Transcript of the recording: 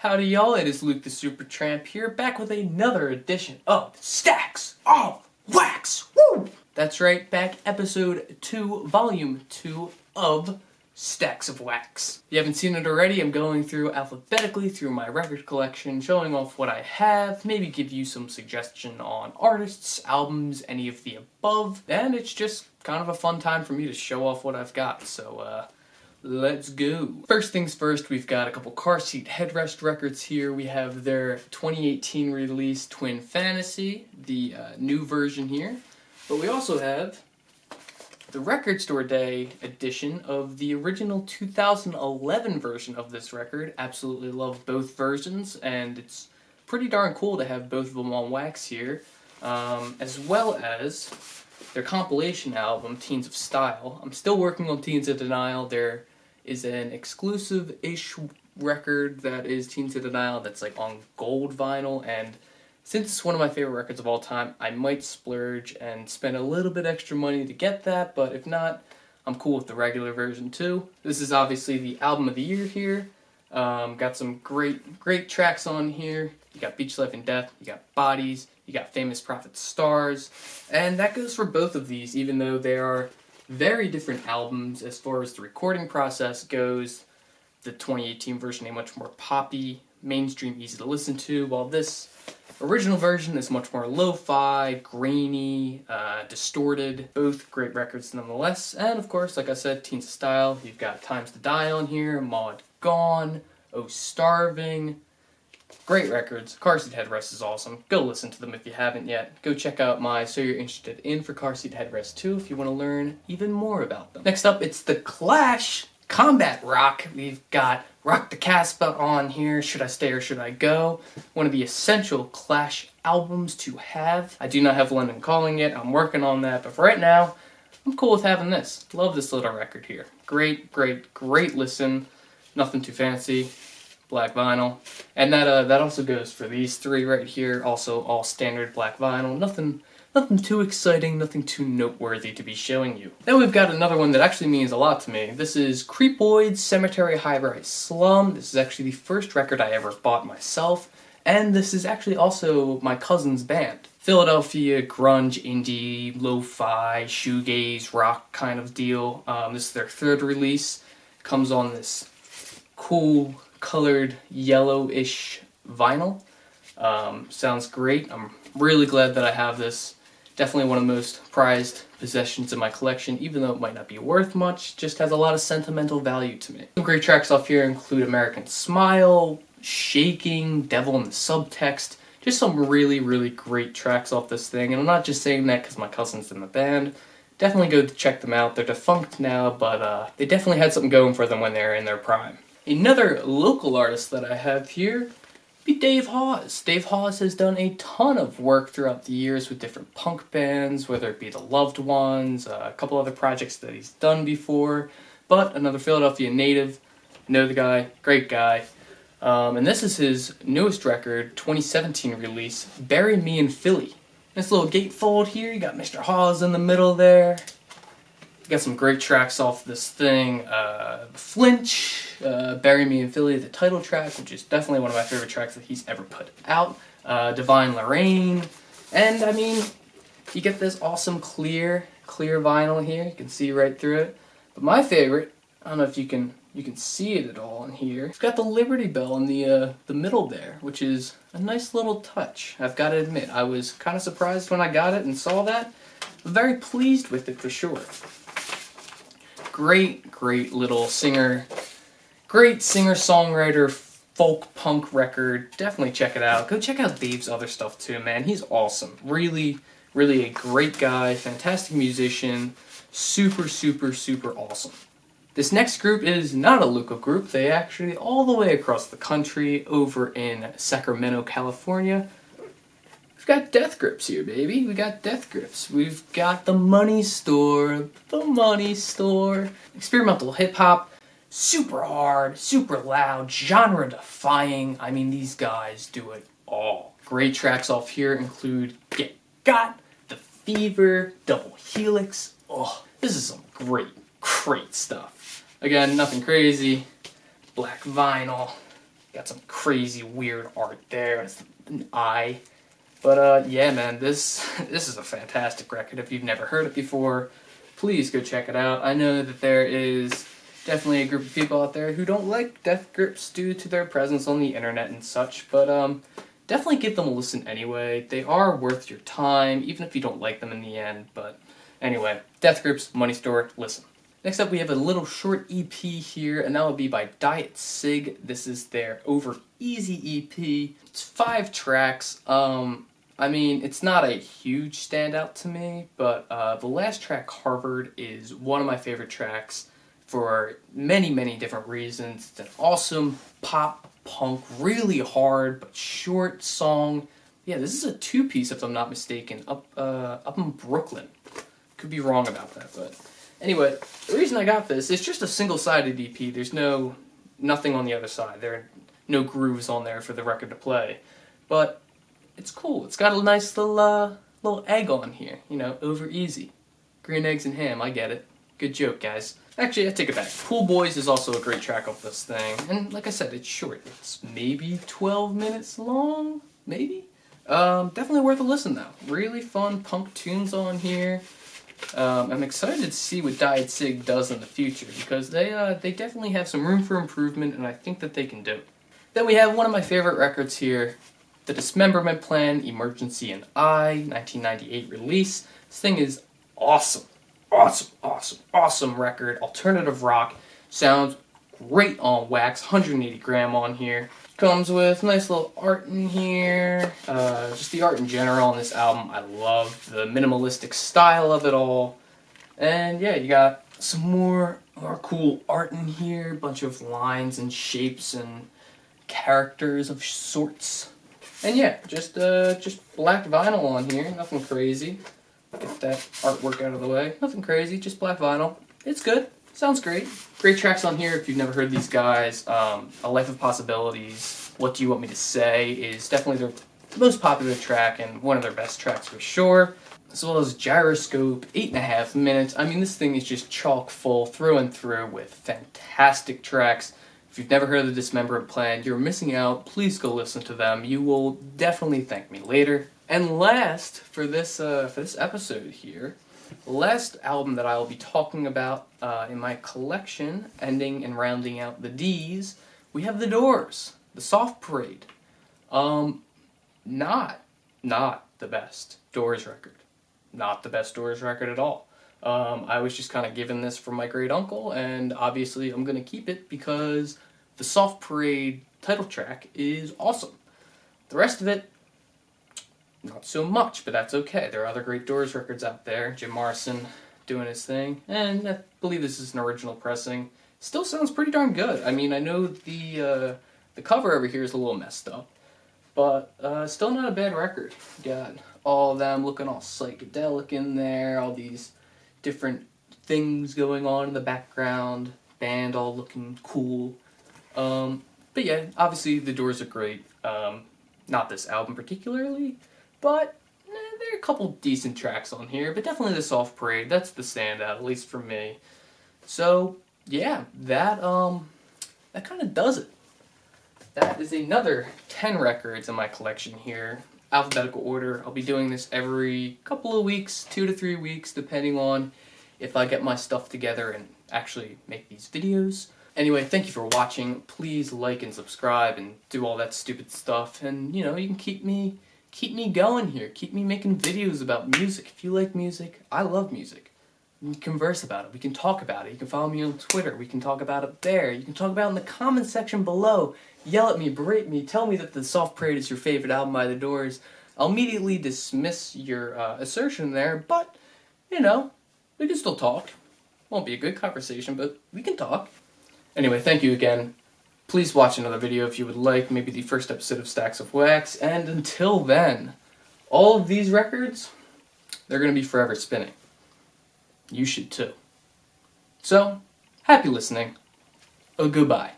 Howdy y'all, it is Luke the Super Tramp here, back with another edition of Stax of Wax! Woo! That's right, back episode 2, volume 2 of Stax of Wax. If you haven't seen it already, I'm going through alphabetically through my record collection, showing off what I have, maybe give you some suggestion on artists, albums, any of the above, and it's just kind of a fun time for me to show off what I've got, so let's go. First things first, we've got a couple Seat Headrest records here. We have their 2018 release Twin Fantasy, the new version here. But we also have the Record Store Day edition of the original 2011 version of this record. Absolutely love both versions, and it's pretty darn cool to have both of them on wax here. As well as their compilation album, Teens of Style. I'm still working on Teens of Denial. There is an exclusive-ish record that is Teens of Denial that's like on gold vinyl, and since it's one of my favorite records of all time, I might splurge and spend a little bit extra money to get that, but if not, I'm cool with the regular version too. This is obviously the album of the year here. Got some great tracks on here. You got Beach Life and Death, you got Bodies, you got Famous Prophet Stars, and that goes for both of these, even though they are very different albums as far as the recording process goes. The 2018 version a much more poppy, mainstream, easy to listen to, while this original version is much more lo-fi, grainy, distorted. Both great records nonetheless. And of course, like I said, Teens of Style. You've got Times to Die on here, Maud Gone, Oh Starving. Great records. Seat Headrest is awesome. Go listen to them if you haven't yet. Go check out my So You're Interested in for Seat Headrest too if you want to learn even more about them. Next up, it's the Clash Combat Rock. We've got Rock the Casbah on here, Should I Stay or Should I Go? One of the essential Clash albums to have. I do not have London Calling yet, I'm working on that, but for right now, I'm cool with having this. Love this little record here. Great listen. Nothing too fancy. Black vinyl. And that also goes for these three right here, also all standard black vinyl. Nothing too exciting, nothing too noteworthy to be showing you. Then we've got another one that actually means a lot to me. This is Creepoid's Cemetery High-Rise Slum. This is actually the first record I ever bought myself, and this is actually also my cousin's band. Philadelphia grunge, indie, lo-fi, shoegaze, rock kind of deal. This is their third release. Comes on this cool colored yellowish vinyl. Sounds great. I'm really glad that I have this. Definitely one of the most prized possessions in my collection, even though it might not be worth much, just has a lot of sentimental value to me. Some great tracks off here include American Smile, Shaking, Devil in the Subtext, just some really great tracks off this thing, and I'm not just saying that because my cousin's in the band. Definitely go check them out. They're defunct now, but they definitely had something going for them when they were in their prime. Another local artist that I have here be Dave Hause. Dave Hause has done a ton of work throughout the years with different punk bands, whether it be The Loved Ones, a couple other projects that he's done before, but another Philadelphia native. Know the guy, great guy. And this is his newest record, 2017 release, Bury Me in Philly. This little gatefold here, you got Mr. Hause in the middle there. Got some great tracks off this thing. Flinch, Bury Me in Philly, the title track, which is definitely one of my favorite tracks that he's ever put out. Divine Lorraine, and I mean, you get this awesome clear vinyl here. You can see right through it. But my favorite, I don't know if you can see it at all in here. It's got the Liberty Bell in the middle there, which is a nice little touch. I've got to admit, I was kind of surprised when I got it and saw that. I'm very pleased with it for sure. Great little singer-songwriter, folk punk record. Definitely check it out. Go check out Dave's other stuff too, man. He's awesome. Really a great guy, fantastic musician, super awesome. This next group is not a local group. They actually all the way across the country over in Sacramento, California. Got Death Grips here, baby. We got Death Grips. We've got The Money Store. Experimental hip-hop. Super hard, super loud, genre-defying. I mean, these guys do it all. Great tracks off here include Get Got, The Fever, Double Helix. Oh, this is some great stuff. Again, nothing crazy. Black vinyl. Got some crazy weird art there. It's an eye. But yeah, man, this is a fantastic record. If you've never heard it before, please go check it out. I know that there is definitely a group of people out there who don't like Death Grips due to their presence on the internet and such, but definitely give them a listen anyway. They are worth your time, even if you don't like them in the end. But anyway, Death Grips, Money Store, listen. Next up, we have a little short EP here, and that will be by Diet Sig. This is their Over Easy EP. It's 5 tracks. I mean, it's not a huge standout to me, but the last track, Harvard, is one of my favorite tracks for many, many different reasons. It's an awesome pop, punk, really hard but short song. Yeah, this is a 2-piece if I'm not mistaken, up in Brooklyn. Could be wrong about that, but anyway, the reason I got this is just a single-sided EP. There's nothing on the other side. There are no grooves on there for the record to play, but it's cool. It's got a nice little egg on here, you know, over easy. Green eggs and ham, I get it. Good joke, guys. Actually, I take it back. Pool Boys is also a great track off this thing, and like I said, it's short. It's maybe 12 minutes long, maybe? Definitely worth a listen, though. Really fun punk tunes on here. I'm excited to see what Diet Sig does in the future, because they definitely have some room for improvement, and I think that they can do it. Then we have one of my favorite records here, the Dismemberment Plan, Emergency and I, 1998 release. This thing is awesome. Awesome record. Alternative rock. Sounds great on wax. 180 gram on here. Comes with nice little art in here. Just the art in general on this album. I love the minimalistic style of it all. And yeah, you got some more cool art in here. Bunch of lines and shapes and characters of sorts. And yeah, just black vinyl on here. Nothing crazy. Get that artwork out of the way. Nothing crazy, just black vinyl. It's good. Sounds great. Great tracks on here if you've never heard these guys. A Life of Possibilities, What Do You Want Me to Say is definitely their most popular track and one of their best tracks for sure. As well as Gyroscope, 8.5 minutes. I mean, this thing is just chock full through and through with fantastic tracks. If you've never heard of the Dismemberment Plan, you're missing out. Please go listen to them. You will definitely thank me later. And last, for this episode here, the last album that I will be talking about in my collection, ending and rounding out the D's, we have The Doors, The Soft Parade. Not the best Doors record. Not the best Doors record at all. I was just kind of given this from my great uncle, and obviously I'm going to keep it because the Soft Parade title track is awesome. The rest of it, not so much, but that's okay. There are other great Doors records out there. Jim Morrison doing his thing, and I believe this is an original pressing. Still sounds pretty darn good. I mean, I know the cover over here is a little messed up, but still not a bad record. Got all of them looking all psychedelic in there, all these different things going on in the background, band all looking cool. But yeah, obviously the Doors are great. Not this album particularly, but there are a couple decent tracks on here, but definitely the Soft Parade, that's the standout, at least for me. So yeah, that kind of does it. That is another 10 records in my collection here. Alphabetical order. I'll be doing this every couple of weeks, 2 to 3 weeks, depending on if I get my stuff together and actually make these videos. Anyway, thank you for watching. Please like and subscribe and do all that stupid stuff. And, you know, you can keep me going here. Keep me making videos about music. If you like music, I love music. We can converse about it. We can talk about it. You can follow me on Twitter. We can talk about it there. You can talk about it in the comment section below. Yell at me, berate me, tell me that the Soft Parade is your favorite album by The Doors. I'll immediately dismiss your assertion there, but, you know, we can still talk. Won't be a good conversation, but we can talk. Anyway, thank you again. Please watch another video if you would like, maybe the first episode of Stacks of Wax, and until then, all of these records, they're going to be forever spinning. You should too. So, happy listening. Goodbye.